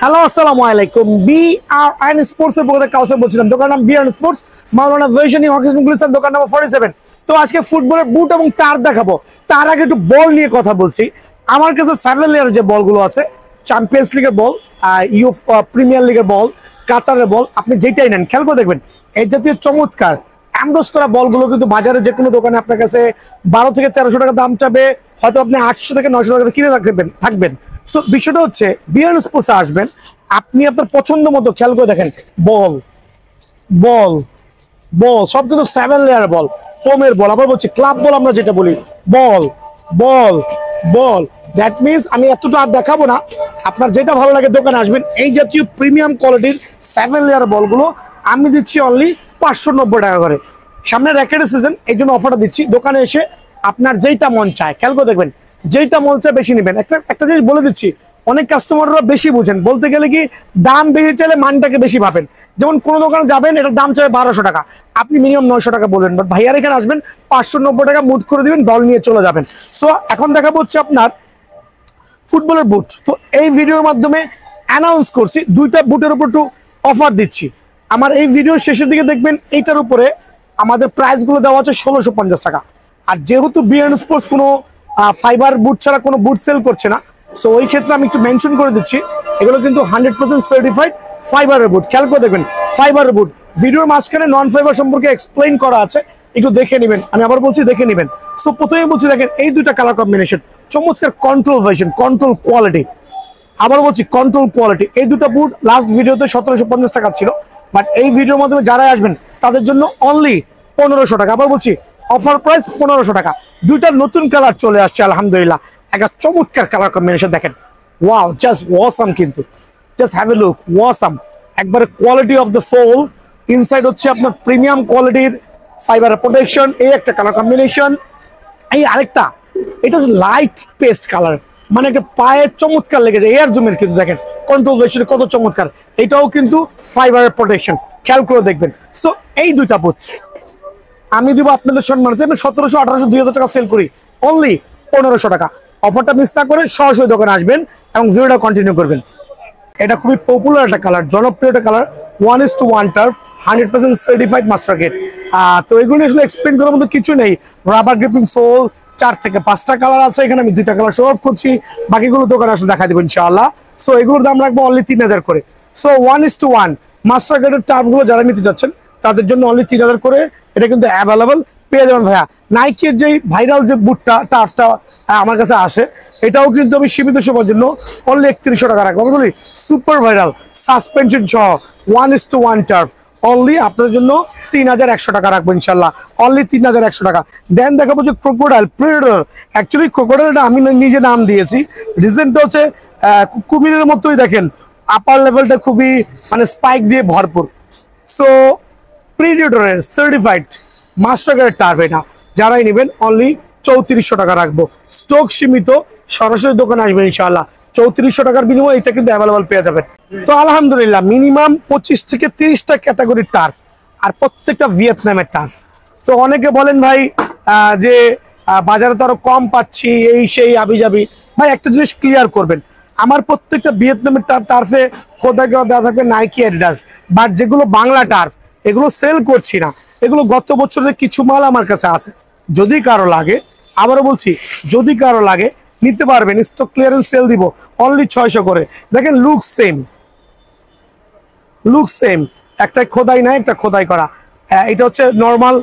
Hello আসসালামু আলাইকুম। BRN sports এর পক্ষ থেকে কাউসার বলছিলাম। দোকান নাম বিআরএন স্পোর্টস, মাওলানা ভার্সনি হকি মুগলিস্তান, দোকান নাম্বার 47। তো আজকে ফুটবলের বুট এবং টার দেখাবো। তার আগে একটু বল নিয়ে কথা বলছি। আমার কাছে 7 লেয়ারের যে বলগুলো আছে, চ্যাম্পিয়ন্স লিগের বল, প্রিমিয়ার লিগের বল, কাতারের বল, আপনি যেটাই নেন খেয়াল করে দেখবেন এই জাতীয় চমৎকার অ্যামডোস করা বলগুলো কিন্তু বাজারে যে কোনো দোকানে আপনার কাছে 12 থেকে 1300 টাকা দাম চাবে, হয়তো আপনি 800 থেকে 900 টাকা কিনে থাকবেন। সো বিষয়টা হচ্ছে বিআরএন স্পোর্টসে আসবেন, আপনি আপনার পছন্দ মতো খেয়াল করে দেখেন বল বল বল সব কিন্তু 7 লেয়ার বল, ফোমের বল, আবার বলছি ক্লাব বল, আমরা যেটা বলি বল বল বল। দ্যাট মিনস আমি এতটা আর দেখাবো না, আপনার যেটা ভালো লাগে দোকানে আসবেন। এই জাতীয় প্রিমিয়াম কোয়ালিটির 7 লেয়ার বলগুলো আমি দিচ্ছি অনলি 590 টাকা করে। সামনে র্যাকেটের সিজন, এই জন্য অফারটা দিচ্ছি। দোকানে এসে আপনার যেইটা মন চায় খেয়াল করে দেখবেন, যেইটা মন চায় বেশি নেবেন। একটা জিনিস বলে দিচ্ছি, অনেক কাস্টমাররা বেশি বুঝেন, বলতে গেলে কি দাম বেশি চাইলে মানটাকে বেশি ভাবেন। যেমন কোনো দোকানে যাবেন, এটার দাম চাই 1200 টাকা, আপনি মিনিমাম 900 টাকা বলবেন, বাট ভাইয়ার এখানে আসবেন 590 টাকা মুট করে দিবেন, বল নিয়ে চলে যাবেন। সো এখন দেখাবো হচ্ছে আপনার ফুটবলের বুট। তো এই ভিডিওর মাধ্যমে অ্যানাউন্স করছি দুইটা বুটের উপর একটু অফার দিচ্ছি। আমার এই ভিডিওর শেষের দিকে দেখবেন এইটার উপরে আমাদের প্রাইসগুলো দেওয়া আছে 1650 টাকা। আর যেহেতু বিআরএন স্পোর্টস কোনো ফাইবার বুট ছাড়া কোনো বুট সেল করছে না, সো ওই ক্ষেত্রে আমি একটু মেনশন করে দিচ্ছি এগুলো কিন্তু 100% সার্টিফাইড ফাইবারের বুট। খেয়াল করে দেখবেন ফাইবারের বুট, ভিডিওর মাঝখানে নন ফাইবার সম্পর্কে এক্সপ্লেইন করা আছে, একটু দেখে নেবেন। আমি আবার বলছি দেখে নেবেন। সো প্রথমে বলছি দেখেন এই দুইটা কালার কম্বিনেশন, চমৎকার কন্ট্রোল ভার্সন, কন্ট্রোল কোয়ালিটি। আবার বলছি কন্ট্রোল কোয়ালিটি। এই দুটো বুট লাস্ট ভিডিওতে 1750 টাকা ছিল, বাট এই ভিডিওর মাধ্যমে যারা আসবেন তাদের জন্য অনলি 1500 টাকা। আবার বলছি অফার প্রাইস 1500 টাকা। দুইটা নতুন কালার চলে আসছে আলহামদুলিল্লাহ, একটা চমৎকার কালার কম্বিনেশন দেখেন। ওয়াও, জাস্ট ওয়াসাম, কিন্তু just have a look, awesome. একবারে quality of the sole. Inside হচ্ছে আপনার প্রিমিয়াম কোয়ালিটির ফাইবার প্রোটেকশন, এই একটা কালার কম্বিনেশন। এই আরেকটা, এটা হচ্ছে লাইট পেস্ট কালার, মানে একটা পায়ে চমৎকার লেগেছে, এয়ার জুমের কিন্তু দেখেন কন্ট্রোল ভার্সন কত চমৎকার। এটাও কিন্তু ফাইবারের প্রোটেকশন, খেয়াল করে দেখবেন। সো এই দুইটা বুট আমি দিব আপনাদের সম্মান, আমি 1700, 1800, 2000 টাকা সেল করি, অনলি 1500 টাকা। অফারটা মিস না করে সরাসরি দোকানে আসবেন এবং ভিডিওটা কন্টিনিউ করবেন। এটা খুবই পপুলার একটা কালার, জনপ্রিয় একটা কালার, 1:1 টার্ফ, 100% সার্টিফাইড মাস্টার গেট। তো এগুলো আসলে এক্সপ্লেন করার মতো কিছু নেই। রাবার গ্রিপিং সোল, 4 থেকে 5টা কালার আছে, এখানে আমি 2টা কালার শো অফ করছি, বাকিগুলো দোকানে আসলে দেখা দেবো ইনশাআল্লাহ। সো এগুলোর দাম রাখবো অনলি 3000 করে। সো 1:1 মাস্টার গেটের টার্ফগুলো যারা নিতে চাচ্ছেন তাদের জন্য অনলি 3000 করে। এটা কিন্তু অ্যাভেলেবল পেয়ে যাবেন ভাইয়া। নাইকের যে ভাইরাল যে বুটটা টার্ফটা আমার কাছে আসে, এটাও কিন্তু আমি সীমিত সময়ের জন্য অনলি 3100 টাকা রাখবো। আমি বলি সুপার ভাইরাল সাসপেনশন সহ 1:1 টার্ফ অনলি আপনার জন্য 3100 টাকা রাখবো ইনশাল্লাহ, অনলি 3100 টাকা। দেন দেখাবো যে ক্রোকোডাইল প্রেডেটর। অ্যাকচুয়ালি ক্রোকোডাইলটা আমি নিজে নাম দিয়েছি, রিজনটা হচ্ছে কুমিরের মতোই দেখেন, আপার লেভেলটা খুবই মানে স্পাইক দিয়ে ভরপুর। সো প্রিডেটরের সার্টিফাইড মাস্টার গেটের টার্ফ, এটা যারাই নেবেন অনলি 3400 টাকা রাখবো। স্টক সীমিত, সরাসরি দোকানে আসবেন ইনশাআল্লাহ। 3400 টাকার বিনিময়ে এটা কিন্তু অ্যাভেলেবল পেয়ে যাবেন। তো আলহামদুলিল্লাহ মিনিমাম 25 থেকে 30টা ক্যাটাগরির টার্ফ, আর প্রত্যেকটা ভিয়েতনামের টার্ফ। তো অনেকে বলেন ভাই যে বাজারে তো আরো কম পাচ্ছি, এই সেই আবিজাবি। ভাই একটা জিনিস ক্লিয়ার করবেন, আমার প্রত্যেকটা ভিয়েতনামের টার্ফে খোদাই করা দেওয়া থাকবে নাইকি অ্যাডিডাস, বাট যেগুলো বাংলা টার্ফ এগুলো সেল করছি না, এগুলো গত বছরের কিছু মাল আমার কাছে আছে। যদি কারো লাগে, আবারও বলছি যদি কারো লাগে নিতে পারবেন, স্টক ক্লিয়ারেন্স সেল দিব অনলি 600 করে। দেখেন লুক সেম, লুক সেম, একটা খোদাই নাই, একটা খোদাই করা। এটা হচ্ছে নর্মাল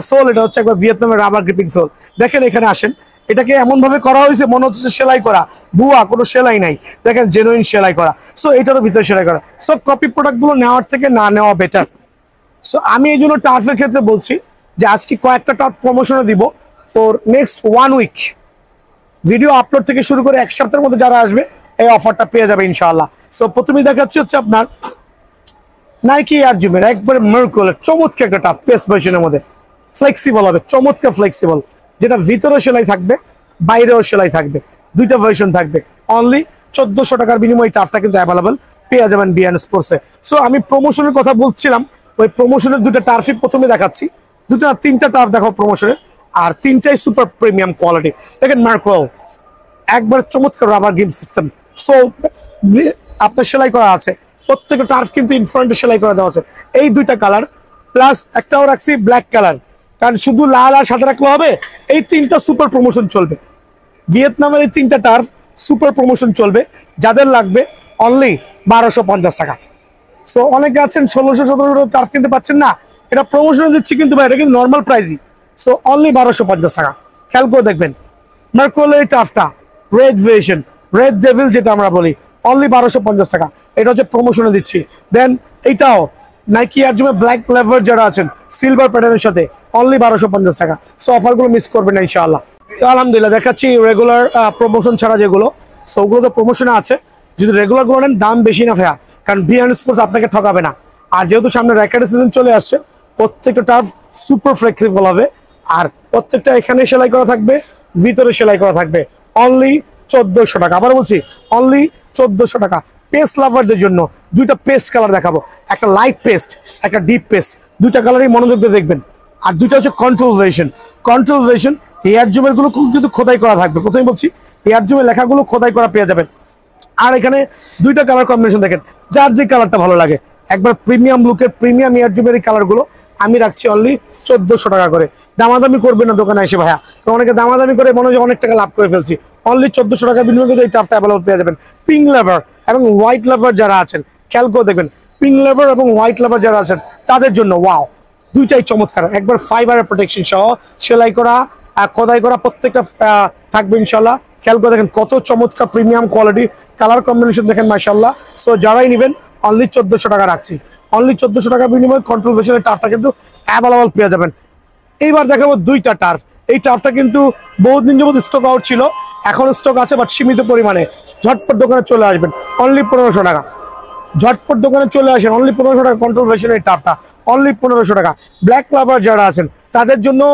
সোল, এটা হচ্ছে একবার ভিয়েতনামের রাবার গ্রিপিং সোল। দেখেন এখানে আসেন, এটাকে এমন ভাবে করা হয়েছে মনে হচ্ছে সেলাই করা, বুয়া কোনো সেলাই নাই, দেখেন জেনুইন সেলাই করা। সো এটারও ভিতরে সেলাই করা। সো কপি প্রোডাক্ট গুলো নেওয়ার থেকে না নেওয়া বেটার। সো আমি এই জন্য টার্ফের ক্ষেত্রে বলছি যে আজকে কয়েকটা টার্ফ প্রমোশনে দিব for next 1 week. Video upload থেকে শুরু করে 1 সপ্তাহের মধ্যে যারা আসবে এই অফারটা পেয়ে যাবে ইনশাআল্লাহ। সো প্রথমেই দেখাচ্ছি হচ্ছে আপনার নাইকি এয়ার জুমের একবারে মার্কুলার চমৎকার একটা টার্ফ, পেস্ট ভার্সনের মধ্যে ফ্লেক্সিবল হবে, চমৎকার ফ্লেক্সিবল, যেটা ভিতরেও সেলাই থাকবে বাইরেও সেলাই থাকবে, দুইটা ভার্সন থাকবে। অনলি 1400 টাকার বিনিময়ে টার্ফটা কিন্তু অ্যাভেলেবল পেয়ে যাবেন বিআরএন স্পোর্টসে। সো আমি প্রমোশনের কথা বলছিলাম, ওই প্রমোশনের দুটো টার্ফই প্রথমে দেখাচ্ছি, 3টা টার্ফ দেখো প্রমোশনের, আর 3টাই সুপার প্রিমিয়াম কোয়ালিটি। দেখেন মার্কওয়েল একবার চমৎকার রাবার গিম সিস্টেম। সো আপনার সেলাই করা আছে, প্রত্যেকটা টার্ফ কিন্তু ইনফ্রন্টে সেলাই করা দেওয়া আছে। এই দুইটা কালার প্লাস একটাও রাখছি ব্ল্যাক কালার, কারণ শুধু লাল আর সাদা রাখলে হবে। এই তিনটা সুপার প্রমোশন চলবে, ভিয়েতনামের এই তিনটা টার্ফ সুপার প্রমোশন চলবে, যাদের লাগবে অনলি 1250 টাকা। সো অনেকে আছেন 1600-1700 টার্ফ কিনতে পাচ্ছেন না, এটা প্রমোশনে দিচ্ছি কিন্তু ভাই এটা কিন্তু নর্মাল প্রাইসই। সো অনলি 1250 টাকা। খেয়াল করে দেখবেন মার্কোলের এই টার্ফটা রেড ভেশন, রেড ডেভিল যেটা আমরা বলি, অনলি 1250 টাকা, এটা হচ্ছে প্রমোশনে দিচ্ছি। দেন এইটাও নাইকি এয়ার জুমে ব্ল্যাক লেভার যারা আছেন সিলভার প্যাটার্নের সাথে অনলি 1250 টাকা। সো অফারগুলো মিস করবেন না ইনশাআল্লাহ। তো আলহামদুলিল্লাহ দেখাচ্ছি রেগুলার প্রমোশন ছাড়া যেগুলো, সো ওগুলো তো প্রমোশনে আছে। যদি রেগুলার গুলো নেন দাম বেশি না ভাইয়া, কারণ বি&এন স্পোর্টস আপনাকে ঠকাবে না। আর যেহেতু সামনে র্যাকেটের সিজন চলে আসছে, প্রত্যেকটা টার্ফ সুপার ফ্লেক্সিবল হবে, আর প্রত্যেকটা এখানে সেলাই করা থাকবে, ভিতরে সেলাই করা থাকবে। অনলি 1400 টাকা। আবার বলছি অনলি 1400 টাকা। পেস্ট লাভারদের জন্য দুইটা পেস্ট কালার দেখাবো, একটা লাইট পেস্ট, একটা ডিপ পেস্ট, দুইটা কালারই মনোযোগ দিয়ে দেখবেন। আর দুইটা হচ্ছে control version. Control version air জুমের গুলো কিন্তু খোদাই করা থাকবে। প্রথমে বলছি এয়ার জুমের লেখাগুলো খোদাই করা পেয়ে যাবেন। আর এখানে দুইটা কালার কম্বিনেশন দেখেন, যার যে কালারটা ভালো লাগে। একবার প্রিমিয়াম লুকের প্রিমিয়াম এয়ার জুমের এই কালারগুলো আমি রাখছি অনলি 1400 টাকা করে। দামাদামি করবেন না দোকানে এসে ভাইয়া, তো অনেকে দামাদামি করে মনে হয় অনেক টাকা লাভ করে ফেলছি। অনলি 1400 টাকা বিনিময়ে কিন্তু এই টাফটা অ্যাভেলেবল পেয়ে যাবেন। পিঙ্ক লেভার এবং হোয়াইট লেভার যারা আছেন খেয়াল করে দেখবেন, পিঙ্ক লেভার এবং হোয়াইট লেভার যারা আছেন তাদের জন্য ওয়াও, দুইটাই চমৎকার। একবার ফাইবারের প্রোটেকশন সহ সেলাই করা খোদাই করা প্রত্যেকটা থাকবে ইনশাল্লাহ। খেয়াল করে দেখেন কত চমৎকার প্রিমিয়াম কোয়ালিটি কালার কম্বিনেশন দেখেন মাশাআল্লাহ। সো যারাই নেবেন অনলি 1400 টাকা রাখছি। অনলি 1400 টাকা বিনিময়ে কন্ট্রোল ভেশনের টাফটা কিন্তু অ্যাভেলেবল পেয়ে যাবেন। এইবার দেখাবো দুইটা টার্ফ। এই টার্ফটা কিন্তু বহুত দিন যাবত স্টক আউট ছিল, এখন স্টক আছে বাট সীমিত পরিমাণে। ঝটপট দোকানে চলে আসবেন অনলি 1500 টাকা। ঝটপট দোকানে চলে আসেন অনলি 1500 টাকা। কন্ট্রোল ভেশনের এই টার্ফটা অনলি 1500 টাকা। ব্ল্যাক লাভার যারা আছেন তাদের জন্য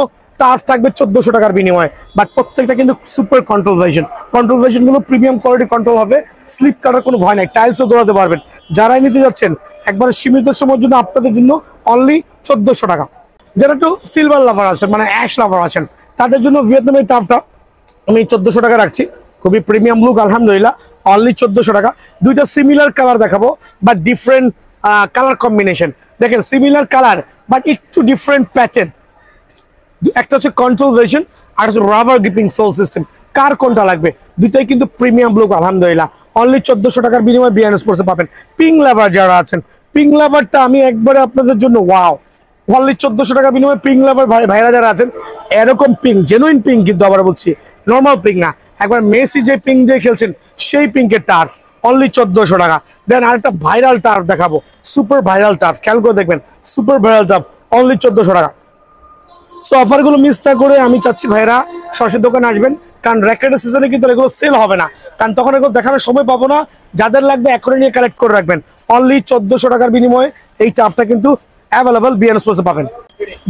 টার্ফ থাকবে 1400 টাকার বিনিময়ে, বাট প্রত্যেকটা কিন্তু সুপার কন্ট্রোল ভেশন। কন্ট্রোল ভেশন গুলো প্রিমিয়াম কোয়ালিটি কন্ট্রোল হবে, স্লিপ কাটার কোনো ভয় নাই, টাইলসও দৌড়াতে পারবেন। যারাই নিতে যাচ্ছেন একবার সীমিত সময়ের জন্য আপনাদের জন্য অনলি 1400 টাকা। যারা একটু সিলভার লাভার আছেন মানে অ্যাশ লাভার আছেন তাদের জন্য ভিয়েতনামের টাফটা আমি 1400 টাকা রাখছি। খুবই প্রিমিয়াম লুক আলহামদুলিল্লাহ, অনলি 1400 টাকা। দুইটা সিমিলার কালার দেখাবো বাট ডিফারেন্ট কালার কম্বিনেশন। দেখেন সিমিলার কালার বাট একটু ডিফারেন্ট প্যাটার্ন। একটা হচ্ছে কন্ট্রোল ভেশন আর হচ্ছে রাবার গ্রিপিং সোল সিস্টেম। কার কোনটা লাগবে? দুইটাই কিন্তু প্রিমিয়াম লুক আলহামদুলিল্লাহ। অনলি 1400 টাকার বিনিময়ে বি&এন স্পোর্টসে পাবেন। পিঙ্ক লাভার যারা আছেন, পিঙ্ক লাভারটা আমি একবারে আপনাদের জন্য ওয়াও, অনলি 1400 টাকা বিনিময়ে পিঙ্ক লাভার ভাইরা যারা আছেন, এরকম পিঙ্ক জেনুইন পিঙ্ক কিন্তু আবার বলছি নর্মাল পিঙ্ক না, একবার মেসি যে পিঙ্ক দিয়ে খেলছেন সেই পিঙ্কের টার্ফ অনলি 1400 টাকা। দেন আরেকটা ভাইরাল টার্ফ দেখাবো, সুপার ভাইরাল টার্ফ। খেয়াল করে দেখবেন সুপার ভাইরাল টার্ফ অনলি 1400 টাকা। সো অফারগুলো মিস না করে আমি চাচ্ছি ভাইরা সরাসরি দোকানে আসবেন, কারণ র্যাকেটের সিজনে কিন্তু এগুলো সেল হবে না, কারণ তখন এগুলো দেখানোর সময় পাবো না। যাদের লাগবে এখনই নিয়ে কালেক্ট করে রাখবেন। অনলি 1400 টাকার বিনিময়ে এই টার্ফটা কিন্তু অ্যাভেলেবল বি&এন স্পোর্টসে পাবেন।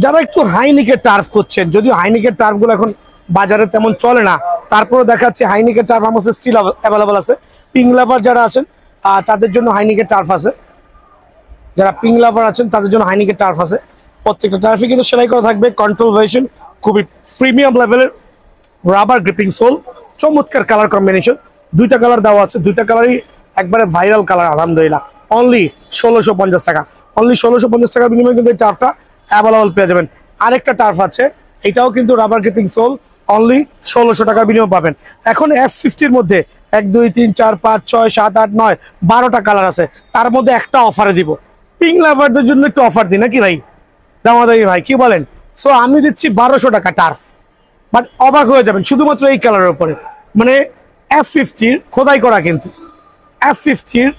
যারা একটু হাইনিকের টার্ফ করছেন, যদিও হাইনিকের টার্ফগুলো এখন বাজারে তেমন চলে না, তারপরে দেখাচ্ছে হাইনিকের টার্ফ আমাদের স্টিল অ্যাভেলেবল আছে। পিঙ্ক লাভার যারা আছেন তাদের জন্য হাইনিকের টার্ফ আছে। যারা পিঙ্ক লাভার আছেন তাদের জন্য হাইনিকের টার্ফ আছে। প্রত্যেকটা টার্ফে কিন্তু সেলাই করা থাকবে কন্ট্রোল ভেশন, খুবই প্রিমিয়াম লেভেলের রাবার গ্রিপিং সোল, চমৎকার কালার কম্বিনেশন। দুইটা কালার দেওয়া আছে, দুইটা কালারই একবারে ভাইরাল কালার আলহামদুলিল্লাহ। অনলি 1650 টাকা। অনলি 1650 টাকার বিনিময়ে কিন্তু এই টার্ফটা অ্যাভেলেবল পেয়ে যাবেন। আরেকটা টার্ফ আছে, এটাও কিন্তু রাবার গ্রিপিং সোল, অনলি 1600 টাকার বিনিময়ে পাবেন। এখন F50-র মধ্যে 1 2 3 4 5 6 7 8 9 12টা কালার আছে, তার মধ্যে একটা অফারে দিব। পিঙ্ক লাভারদের জন্য একটু অফার দিই নাকি ভাই, দামাদামি ভাই কি বলেন? সো আমি দিচ্ছি 1200 টাকা টার্ফ, বাট অবাক হয়ে যাবেন শুধুমাত্র এই কালারের উপরে। মানে F50-র খোদাই করা, কিন্তু F50-র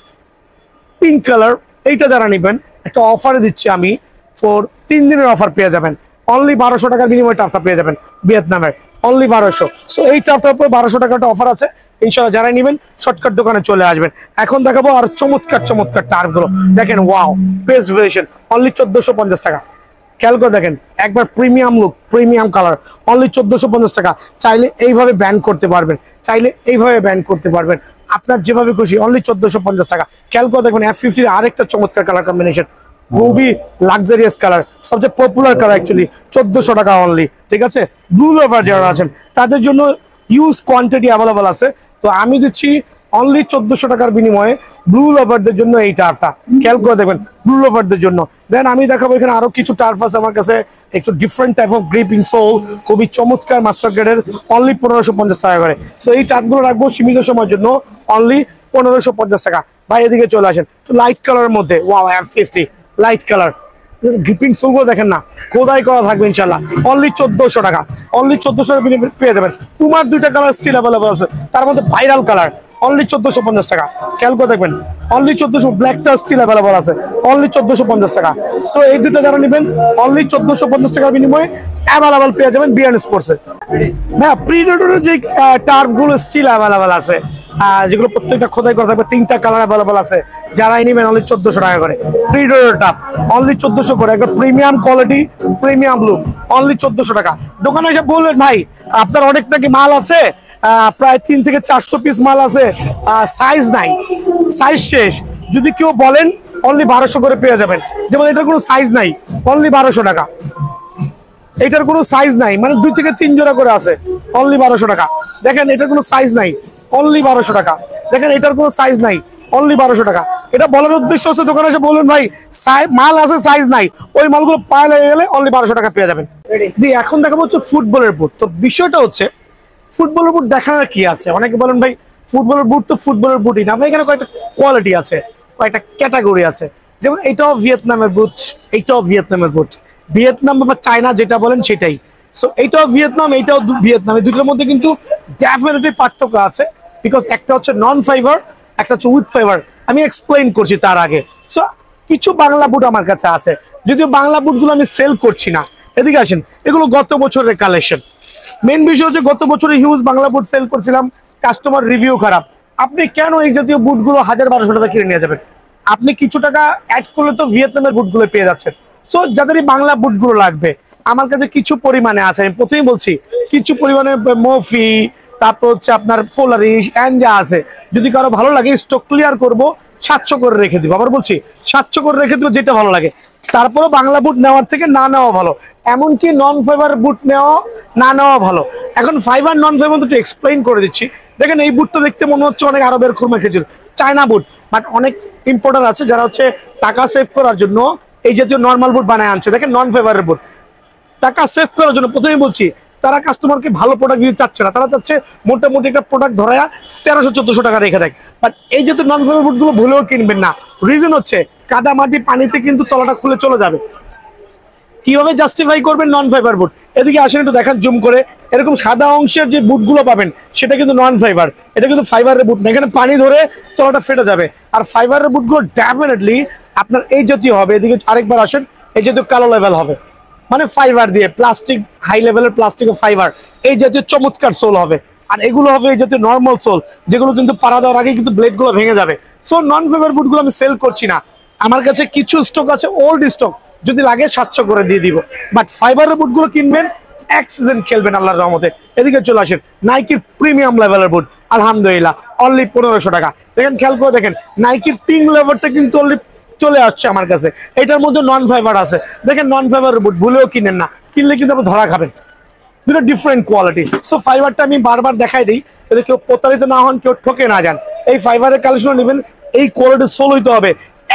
পিঙ্ক কালার এইটা যারা নেবেন একটা অফারে দিচ্ছি আমি, 3 দিনের অফার পেয়ে যাবেন। অনলি 1200 টাকার বিনিময়ে টার্ফটা পেয়ে যাবেন ভিয়েতনামের, অনলি 1200। সো এই টার্ফটার উপরে 1200 টাকাটা অফার আছে ইনশাআল্লাহ। যারা নেবেন শর্টকাট দোকানে চলে আসবেন। এখন দেখাবো আর চমৎকার চমৎকার টার্ফগুলো। দেখেন ওয়াও, পেস্ট ভেরিয়েশন অনলি 1450 টাকা। খেয়াল করে দেখেন একবার premium look, premium colour, only 1450 টাকা। চাইলে এইভাবে ব্যান্ড করতে পারবেন, চাইলে এইভাবে ব্যান্ড করতে পারবেন, আপনার যেভাবে খুশি। অনলি 1450 টাকা। খেয়াল করে দেখবেন F50-র আরেকটা চমৎকার কালার কম্বিনেশন, খুবই লাক্সারিয়াস কালার, সবচেয়ে পপুলার কালার অ্যাকচুয়ালি, 1400 টাকা অনলি। ঠিক আছে, ব্লু লাভার যারা আছেন তাদের জন্য ইউজ কোয়ান্টিটি অ্যাভেলেবল আছে। তো আমি দিচ্ছি অনলি 1400 টাকার বিনিময়ে ব্লু লাভারদের জন্য এই টার্ফটা খেয়াল করে দেখবেন, ব্লু লাভারদের জন্য। দেন আমি দেখাবো এখানে আরো কিছু টার্ফ আছে আমার কাছে, একটু different type of gripping sole, খুবই চমৎকার মাস্টার গ্রেডের, অনলি 1550 টাকা করে। সো এই টার্ফগুলো রাখবো সীমিত সময়ের জন্য, অনলি 1550 টাকা। ভাই এদিকে চলে আসেন, তো লাইট কালারের মধ্যে, wow F50 light colour, gripping সোলগুলো দেখেন না, খোদাই করা থাকবে ইনশাল্লাহ, অনলি 1400 টাকা, অনলি 1400 টাকা পেয়ে যাবেন। পুমার দুইটা কালার স্টিল অ্যাভেলেবল আছে, তার মধ্যে ভাইরাল কালার, অনলি 1450 টাকা। খেয়াল করে দেখবেন, অনলি 1400, ব্ল্যাকটা স্টিল অ্যাভেলেবল আছে, অনলি 1450 টাকা। সো এই দুটো যারা নেবেন অনলি 1450 টাকার বিনিময়ে অ্যাভেলেবল পেয়ে যাবেন বিয়ান স্পোর্টসে। হ্যাঁ, প্রিডেটরের যে টার্ফগুলো স্টিল অ্যাভেলেবল আছে, যেগুলো প্রত্যেকটা খোদাই করা থাকবে, 3টা কালার অ্যাভেলেবল আছে, যারাই নেবেন অনলি 1400 টাকা করে। প্রিডেটর টার্ফ অনলি 1400 করে, একবার premium quality, premium look, only 1400 টাকা। দোকানে এসে বলবেন ভাই আপনার অনেক নাকি মাল আছে, প্রায় 300 থেকে 400 পিস মাল আছে, সাইজ নাই, সাইজ শেষ, যদি কেউ বলেন অনলি 1200 করে পেয়ে যাবেন। যেমন এটার কোনো সাইজ নাই, অনলি 1200 টাকা। এটার কোনো সাইজ নাই, মানে 2 থেকে 3 জোড়া করে আছে, অনলি 1200 টাকা। দেখেন এটার কোনো সাইজ নাই, অনলি 1200 টাকা। দেখেন এটার কোনো সাইজ নাই, অনলি 1200 টাকা। এটা বলার উদ্দেশ্য হচ্ছে দোকানে এসে বলবেন ভাই মাল আছে সাইজ নাই, ওই মালগুলো পায়ে লেগে গেলে অনলি 1200 টাকা পেয়ে যাবেন। এখন দেখাবো হচ্ছে ফুটবলের বুট। তো বিষয়টা হচ্ছে ফুটবলের বুট দেখার কি আছে, অনেকে বলেন ভাই ফুটবলের বুট তো ফুটবলের বুটই না, ভাই এখানে কয়েকটা কোয়ালিটি আছে, কয়েকটা ক্যাটাগরি আছে। যেমন এইটাও ভিয়েতনামের বুট, এইটাও ভিয়েতনামের বুট, ভিয়েতনাম বা চায়না যেটা বলেন সেটাই। সো এইটাও ভিয়েতনাম, এইটাও ভিয়েতনাম, এই দুটোর মধ্যে কিন্তু ডেফিনেটলি পার্থক্য আছে, বিকজ একটা হচ্ছে নন ফাইবার, একটা হচ্ছে উইথ ফাইবার। আমি এক্সপ্লেইন করছি তার আগে। সো কিছু বাংলা বুট আমার কাছে আছে, যদিও বাংলা বুটগুলো আমি সেল করছি না। এদিকে আসেন, এগুলো গত বছরের কালেকশন। মেন বিষয় হচ্ছে গত বছরে হিউজ বাংলা বুট সেল করছিলাম, কাস্টমার রিভিউ খারাপ। আপনি কেন এই জাতীয় বুটগুলো 1000-1200 টাকা কিনে নিয়ে যাবেন? আপনি কিছু টাকা অ্যাড করলে তো ভিয়েতনামের বুটগুলো পেয়ে যাচ্ছেন। সো যাদের এই বাংলা বুটগুলো লাগবে, আমার কাছে কিছু পরিমাণে আছে, আমি প্রথমেই বলছি কিছু পরিমাণে মফি, তারপর হচ্ছে আপনার পোলারিশ, অ্যাঞ্জা আছে। যদি কারো ভালো লাগে স্টক ক্লিয়ার করবো, 700 করে রেখে দিব। আবার বলছি 700 করে রেখে দিব, যেটা ভালো লাগে। তারপরও বাংলা বুট নেওয়ার থেকে না নেওয়া ভালো, এমনকি নন ফাইবার বুট নেওয়া না নেওয়া ভালো। এখন ফাইবার নন ফাইবার তো এক্সপ্লেইন করে দিচ্ছি। দেখেন এই বুটটা দেখতে মনে হচ্ছে অনেক আরবের খুরমা খেজুর, চায়না বুট, বাট অনেক ইম্পোর্টার আছে যারা হচ্ছে টাকা সেভ করার জন্য এই জাতীয় নর্মাল বুট বানায় আনছে। দেখেন নন ফাইবারের বুট, টাকা সেভ করার জন্য। প্রথমেই বলছি তারা কাস্টমারকে ভালো প্রোডাক্ট দিতে চাচ্ছে না, তারা চাচ্ছে মোটামুটি একটা প্রোডাক্ট ধরায়া 1300-1400 টাকা রেখে দেয়। বাট এই যেহেতু নন ফাইবার বুটগুলো ভুলেও কিনবেন না, রিজন হচ্ছে কাদা মাটি পানিতে কিন্তু তলাটা খুলে চলে যাবে। কিভাবে জাস্টিফাই করবেন নন ফাইবার বুট? এদিকে আসেন একটু দেখান জুম করে, এরকম সাদা অংশের যে বুটগুলো পাবেন সেটা কিন্তু নন ফাইবার, এটা কিন্তু ফাইবারের বুট না, এখানে পানি ধরে তলাটা ফেটে যাবে। আর ফাইবারের বুটগুলো ডেফিনেটলি আপনার এই জাতীয় হবে। এদিকে আরেকবার আসেন, এই জাতীয় কালো লেভেল হবে, মানে ফাইবার দিয়ে, প্লাস্টিক, হাই লেভেলের প্লাস্টিক ও ফাইবার, এই জাতীয় চমৎকার সোল হবে। আর এগুলো হবে এই জাতীয় নর্মাল সোল, যেগুলো কিন্তু পাড়া দেওয়ার আগে কিন্তু ব্লেড গুলো ভেঙে যাবে। সো নন ফাইবার বুটগুলো আমি সেল করছি না, আমার কাছে কিছু স্টক আছে, ওল্ড স্টক, যদি লাগে 700 করে দিয়ে দিব। বাট ফাইবারের বুটগুলো কিনবেন, এক সিজন খেলবেন আল্লাহর রহমতে। এদিকে চলে আসেন, নাইকির প্রিমিয়াম লেভেলের বুট, আলহামদুলিল্লাহ অনলি 1500 টাকা। দেখেন খেয়াল করে দেখেন, নাইকির পিঙ্ক লেভেলটা কিন্তু অনলি চলে আসছে আমার কাছে, এটার মধ্যে নন ফাইবার আছে। দেখেন নন ফাইবার বুট ভুলেও কিনেন না, কিনলে কিন্তু আপনি ধরা খাবেন, দুটো ডিফারেন্ট কোয়ালিটি। সো ফাইবারটা আমি বারবার দেখাই দিই, যদি কেউ প্রতারিত না হন, কেউ ঠকে না যান। এই ফাইবারের কালেকশন নেবেন, এই কোয়ালিটির সোল হইতে হবে,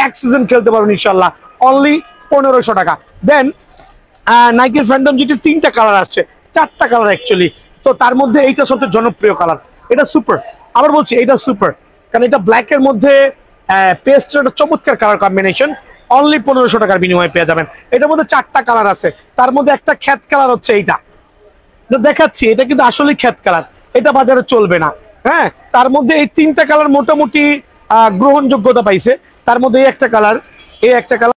এক সিজন খেলতে পারবেন ইনশাল্লাহ, অনলি 1500 টাকা। দেন নাইকির ফ্যান্টম যেটি 3টা কালার আসছে, 4টা কালার অ্যাকচুয়ালি, তো তার মধ্যে এইটা সবচেয়ে জনপ্রিয় কালার, এটা সুপার। আবার বলছি এটা সুপার, কারণ এটা ব্ল্যাকের মধ্যে পেস্টের একটা চমৎকার কালার কম্বিনেশন, অনলি 1500 টাকার বিনিময়ে পেয়ে যাবেন। এটার মধ্যে 4টা কালার আছে, তার মধ্যে একটা খ্যাত কালার হচ্ছে এইটা দেখাচ্ছি, এটা কিন্তু আসলে খ্যাত কালার, এটা বাজারে চলবে না। হ্যাঁ, তার মধ্যে এই 3টা কালার মোটামুটি গ্রহণযোগ্যতা পাইছে, তার মধ্যে এই একটা কালার, এই একটা কালার।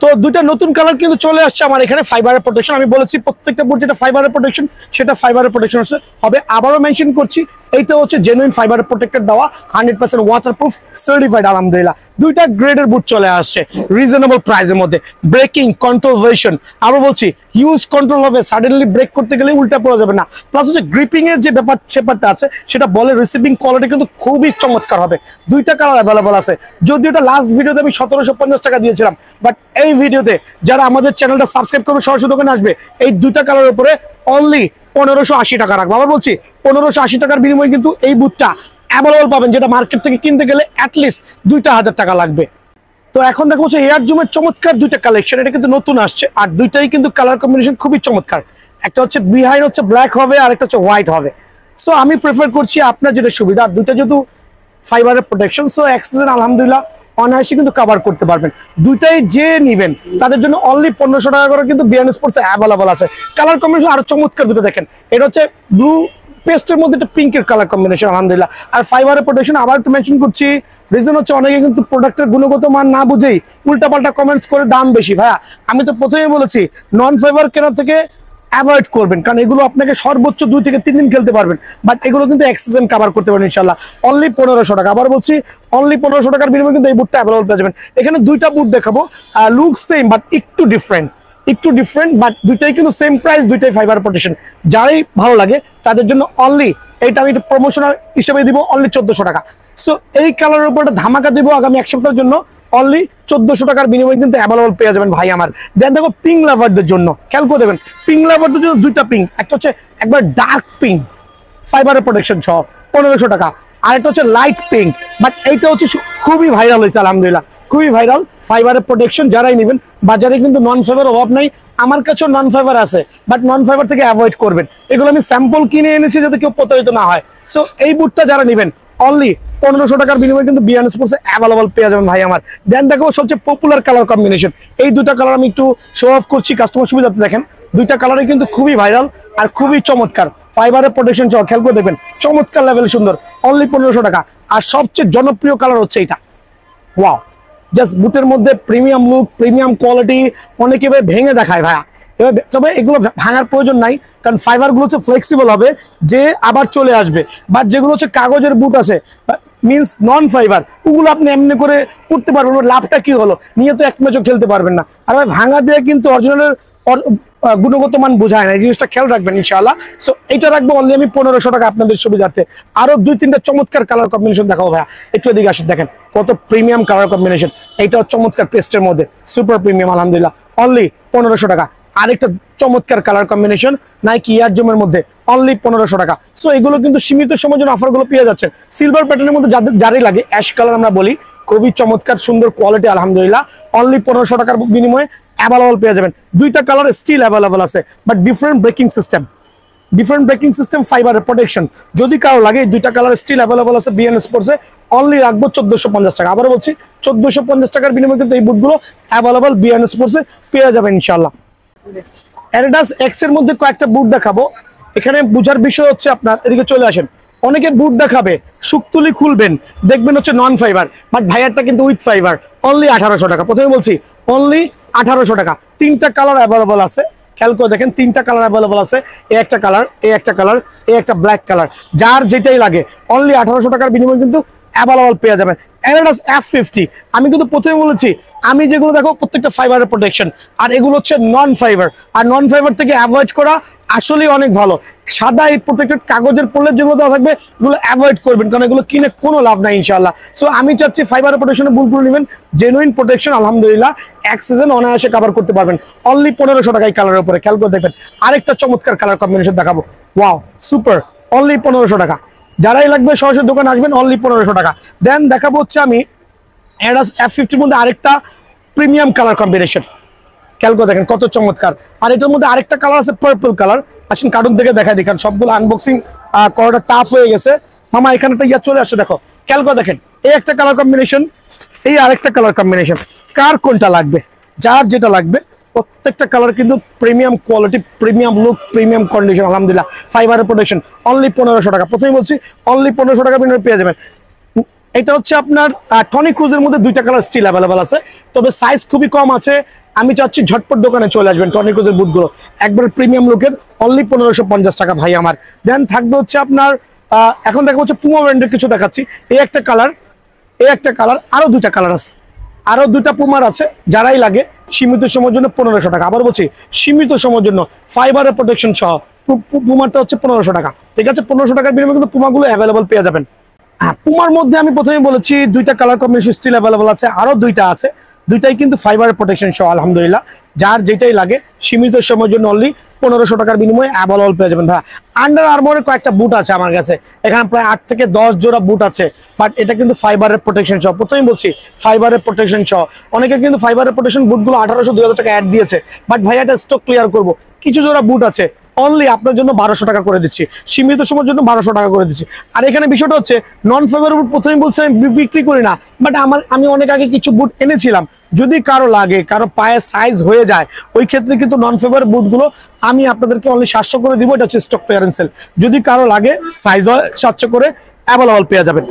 তো দুটা নতুন কালার কিন্তু চলে আসছে আমার এখানে, ফাইবারের প্রোটেকশন। আমি বলেছি প্রত্যেকটা বুট যেটা ফাইবারের প্রোটেকশন সেটা ফাইবারের প্রোটেকশন হবে। আবারও মেনশন করছি, এইটা হচ্ছে জেনুইন ফাইবারের প্রোটেক্টেড দেওয়া, 100% ওয়াটারপ্রুফ, সার্টিফাইড আলহামদুলিল্লাহ। দুইটা গ্রেডের বুট চলে আসছে রিজনেবল প্রাইসের মধ্যে, ব্রেকিং কন্ট্রোল ভার্সন। আবার বলছি হিউজ কন্ট্রোল হবে, সাডেনলি ব্রেক করতে গেলে উল্টা পড়া যাবে না। প্লাস হচ্ছে গ্রিপিং এর যে ব্যাপারটা আছে সেটা, বলের রিসিভিং কোয়ালিটি কিন্তু খুবই চমৎকার হবে। দুইটা কালার অ্যাভেলেবল আছে, যদিও এটা লাস্ট ভিডিওতে আমি 1750 টাকা দিয়েছিলাম, বাট এই ভিডিওতে যারা আমাদের চ্যানেলটা সাবস্ক্রাইব করবে, সরাসরি দোকানে আসবে, এই দুইটা কালারের উপরে অনলি 1580 টাকা রাখবো। আবার বলছি 1580 টাকার বিনিময়ে কিন্তু এই বুটটা অ্যাভেলেবল পাবেন, যেটা মার্কেট থেকে কিনতে গেলে অ্যাটলিস্ট 2,000 টাকা লাগবে। তো এখন দেখো হচ্ছে এয়ার জুমের চমৎকার দুইটা কালেকশন, এটা কিন্তু নতুন আসছে আর দুইটাই কিন্তু কালার কম্বিনেশন খুবই চমৎকার। একটা হচ্ছে বিহাইন্ড হচ্ছে ব্ল্যাক হবে আর একটা হচ্ছে হোয়াইট হবে। সো আমি প্রেফার করছি আপনার যেটা সুবিধা, দুইটা যেহেতু ফাইবারের প্রোটেকশন, সো অ্যাক্সেসন আলহামদুলিল্লাহ অনায়াসে কিন্তু কভার করতে পারবেন। দুইটাই যে নিবেন তাদের জন্য অনলি 1500 টাকা করে কিন্তু বিয়ান স্পোর্টস অ্যাভেলেবল আছে। কালার কম্বিনেশন আরো চমৎকার দুটো দেখেন, এটা হচ্ছে ব্লু পেস্টের মধ্যে একটা পিঙ্কের কালার কম্বিনেশন আলহামদুলিল্লাহ। আর ফাইবারের প্রোটেকশন আবার একটু মেনশন করছি, রিজন হচ্ছে অনেকে কিন্তু প্রোডাক্টের গুণগত মান না বুঝেই উল্টাপাল্টা কমেন্টস করে দাম বেশি। ভাইয়া আমি তো প্রথমেই বলেছি নন ফাইবার কেনার থেকে অ্যাভয়েড করবেন, কারণ এগুলো আপনাকে সর্বোচ্চ 2 থেকে 3 দিন খেলতে পারবেন, বাট এগুলো কিন্তু এক্সেসেন কভার করতে পারবেন ইনশাআল্লাহ। অনলি 1500 টাকা, আবার বলছি অনলি 1500 টাকার বিনিময়ে কিন্তু এই বুটটা অ্যাভেলেবল পেয়ে যাবেন। এখানে দুইটা বুট দেখাবো, লুক সেম বাট একটু ডিফারেন্ট, বাট দুইটাই কিন্তু সেম প্রাইস, দুইটাই ফাইবার প্রোটেকশন। যারাই ভালো লাগে তাদের জন্য অনলি এইটা আমি প্রমোশনাল হিসেবে দিব অনলি 1400 টাকা। সো এই কালারের উপর একটা ধামাকা দিব আগামী এক সপ্তাহের জন্য, অনলি 1400 টাকার বিনিময়ে কিন্তু অ্যাভেলেবল পেয়ে যাবেন ভাই আমার। দেন দেখো পিঙ্ক লাভারদের জন্য, খেয়াল করে দেবেন পিঙ্ক লাভারদের জন্য দুইটা পিঙ্ক, একটা হচ্ছে একবার ডার্ক পিঙ্ক ফাইবারের প্রোটেকশন সহ 1500 টাকা, আর একটা হচ্ছে লাইট পিঙ্ক, বাট এইটা হচ্ছে খুবই ভাইরাল হয়েছে আলহামদুলিল্লাহ, খুবই ভাইরাল ফাইবারের প্রোটেকশন। যারাই নেবেন, বাজারে কিন্তু নন ফাইবার অভাব নাই, আমার কাছেও নন ফাইবার আছে, বাট নন ফাইবার থেকে অ্যাভয়েড করবেন। এগুলো আমি স্যাম্পল কিনে এনেছি যাতে কেউ প্রতারিত না হয়। সো এই বুটটা যারা নেবেন অনলি 1500 টাকার বিনিময়ে কিন্তু বিয়ান স্পোর্টস অ্যাভেলেবল পেয়ে যাবেন ভাই আমার। দেন দেখো সবচেয়ে পপুলার কালার কম্বিনেশন, এই দুটা কালার আমি একটু শো অফ করছি কাস্টমার সুবিধাতে। দেখেন দুইটা কালারই কিন্তু খুবই ভাইরাল আর খুবই চমৎকার, ফাইবারের প্রোটেকশন সহ, খেয়াল করে দেখবেন চমৎকার লেভেল সুন্দর, অনলি 1500 টাকা। আর সবচেয়ে জনপ্রিয় কালার হচ্ছে এটা, ওয়াও, জাস্ট বুটের মধ্যে প্রিমিয়াম লুক, প্রিমিয়াম কোয়ালিটি, অনেকে এবার ভেঙে দেখায় ভাইয়া, এবার তবে এগুলো ভাঙার প্রয়োজন নাই, কারণ ফাইবার গুলো হচ্ছে ফ্লেক্সিবল হবে, যে আবার চলে আসবে। বাট যেগুলো হচ্ছে কাগজের বুট আছে মিনস নন ফাইবার, ওগুলো আপনি এমনি করে করতে পারবেন, লাভটা কি হলো, নিয়ে তো এক ম্যাচও খেলতে পারবেন না। আর ভাই ভাঙা দিয়ে কিন্তু অরিজিনালের গুণগত মান বোঝায় না, এই জিনিসটা খেয়াল রাখবেন ইনশাআল্লাহ। সো এটা রাখবো অনলি আমি 1500 টাকা আপনাদের সুবিধার্থে। আরো 2-3টা চমৎকার কালার কম্বিনেশন দেখাবো ভাইয়া, একটু এদিকে আসেন, দেখেন কত প্রিমিয়াম কালার কম্বিনেশন। এইটা চমৎকার পেস্টের মধ্যে সুপার প্রিমিয়াম আলহামদুলিল্লাহ, অনলি 1500 টাকা। আরেকটা চমৎকার কালার কম্বিনেশন নাইকি এয়ার জুমের মধ্যে, অনলি 1500 টাকা। সো এগুলো কিন্তু সীমিত সময়ের জন্য অফারগুলো পেয়ে যাচ্ছেন। সিলভার প্যাটার্নের মধ্যে যারই লাগে, অ্যাশ কালার আমরা বলি, খুবই চমৎকার সুন্দর কোয়ালিটি আলহামদুলিল্লাহ, অনলি 1500 টাকার বিনিময়ে অ্যাভেলেবল পেয়ে যাবেন। দুইটা কালার স্টিল অ্যাভেলেবল আছে, বাট ডিফারেন্ট ব্রেকিং সিস্টেম ফাইবারের প্রোটেকশন। যদি কারো লাগে এই দুইটা কালার স্টিল অ্যাভেলেবল আছে বিএন স্পোর্টসে, অনলি রাখবো 1450 টাকা। আবার বলছি 1450 টাকার বিনিময়ে কিন্তু এই বুটগুলো অ্যাভেলেবল বিএন স্পোর্টসে পেয়ে যাবেন ইনশাআল্লাহ। অ্যাডিডাস এক্স এর মধ্যে কয়েকটা বুট দেখাবো। এখানে বুঝার বিষয় হচ্ছে আপনার এদিকে চলে আসেন, অনেকে বুট দেখাবে শুকতুলি খুলবেন দেখবেন হচ্ছে নন ফাইবার, বাট ভাইয়ারটা কিন্তু উইথ ফাইবার, অনলি 1800 টাকা। প্রথমে বলছি অনলি 1800 টাকা। 3টা কালার অ্যাভেলেবল আছে, খেয়াল করে দেখেন 3টা কালার অ্যাভেলেবল আছে, এই একটা কালার, এই একটা কালার, এই একটা ব্ল্যাক কালার, যার যেটাই লাগে অনলি 1800 টাকার বিনিময়ে কিন্তু অ্যাভেলেবল পেয়ে যাবেন। অ্যাডিডাস F50 আমি কিন্তু প্রথমে বলেছি, আমি যেগুলো দেখো প্রত্যেকটা ফাইবারের প্রোটেকশন, আর এগুলো হচ্ছে নন ফাইবার, আর নন ফাইবার থেকে অ্যাভয়েড করা আসলে অনেক ভালো। সাদা এই প্রোটেক্টেড কাগজের প্রলেপ যেগুলো দেওয়া থাকবে এগুলো অ্যাভয়েড করবেন, কারণ এগুলো কিনে কোনো লাভ নাই ইনশাআল্লাহ। সো আমি চাচ্ছি ফাইবারের প্রোটেকশনের বুটগুলো নেবেন, জেনুইন প্রোটেকশন আলহামদুলিল্লাহ, এক সিজন অনায়াসে কভার করতে পারবেন, অনলি 1500 টাকা এই কালারের উপরে। খেয়াল করে দেখবেন আরেকটা চমৎকার কালার কম্বিনেশন দেখাবো, ওয়াও সুপার, অনলি 1500 টাকা। যারাই লাগবে সরাসরি দোকানে আসবেন, অনলি 1500 টাকা। দেন দেখাবো হচ্ছে আমি অ্যাডিডাস F50 মধ্যে আরেকটা প্রিমিয়াম কালার কম্বিনেশন, খেয়াল করে দেখেন কত চমৎকার। আর এটার মধ্যে আরেকটা কালার আছে পার্পল কালার, আসুন কার্টুন থেকে দেখাই দিই, কারণ সবগুলো আনবক্সিং করাটা টাফ হয়ে গেছে। মামা এখানে একটা ইয়া চলে আসছে, দেখো খেয়াল করে দেখেন, এই একটা কালার কম্বিনেশন, এই আরেকটা কালার কম্বিনেশন, কার কোনটা লাগবে, যার যেটা লাগবে, প্রত্যেকটা কালার কিন্তু premium quality, premium look, premium condition আলহামদুলিল্লাহ, ফাইবারের প্রোটেকশন, অনলি 1500 টাকা। প্রথমেই বলছি অনলি 1500 টাকা বিনিময়ে পেয়ে যাবেন। এটা হচ্ছে আপনার টনি ক্রুজের মধ্যে 2টা কালার স্টিল অ্যাভেলেবল আছে, তবে সাইজ খুবই কম আছে। আমি চাচ্ছি ঝটপট দোকানে চলে আসবেন, টনি ক্রুজের বুটগুলো একবার প্রিমিয়াম লুকের, অনলি 1550 টাকা ভাই আমার। দেন থাকবে হচ্ছে আপনার এখন দেখা হচ্ছে পুমা ব্র্যান্ডের কিছু দেখাচ্ছি, এই একটা কালার, এই একটা কালার, আরো 2টা কালার আছে, আরো 2টা পুমার আছে, যারাই লাগে সীমিত সময়ের জন্য 1500 টাকা। আবার বলছি সীমিত সময়ের জন্য ফাইবারের প্রোটেকশন সহ পুমারটা হচ্ছে 1500 টাকা, ঠিক আছে। 1500 টাকার বিনিময়ে কিন্তু পুমাগুলো অ্যাভেলেবল পেয়ে যাবেন। হ্যাঁ, পুমার মধ্যে আমি প্রথমে বলেছি 2টা কালার কম্বিনেশন স্টিল অ্যাভেলেবল আছে, আরো 2টা আছে, 2টাই কিন্তু ফাইবারের প্রোটেকশন সহ আলহামদুলিল্লাহ, যার যেটাই লাগে সীমিত সময়ের জন্য অনলি 1500 টাকার বিনিময়ে অ্যাভেলেবল পেয়ে যাবেন ভাই। আন্ডার আর্মারের কয়েকটা বুট আছে আমার কাছে, এখানে প্রায় 8 থেকে 10 জোড়া বুট আছে, বাট এটা কিন্তু ফাইবারের প্রোটেকশন সহ। প্রথমেই বলছি ফাইবারের প্রোটেকশন সহ। অনেকে কিন্তু ফাইবারের প্রোটেকশন বুটগুলো 1800-2000 টাকা অ্যাড দিয়েছে, বাট ভাই এটা স্টক ক্লিয়ার করব, কিছু জোড়া বুট আছে অনলি আপনার জন্য 1200 টাকা করে দিচ্ছি, সীমিত সময়ের জন্য 1200 টাকা করে দিচ্ছি। আর এখানে বিষয়টা হচ্ছে নন ফাইবার বুট প্রথমেই বলছি আমি বিক্রি করি না, বাট আমি অনেক আগে কিছু বুট এনেছিলাম, যদি কারো লাগে, কারো পায়ে সাইজ হয়ে যায়, ওই ক্ষেত্রে কিন্তু নন ফাইবার বুটগুলো আমি আপনাদেরকে অনলি 700 করে দিব। এটা হচ্ছে স্টক ক্লিয়ারেন্স সেল, যদি কারো লাগে সাইজ হয় 700 করে অ্যাভেলেবল পেয়ে যাবেন।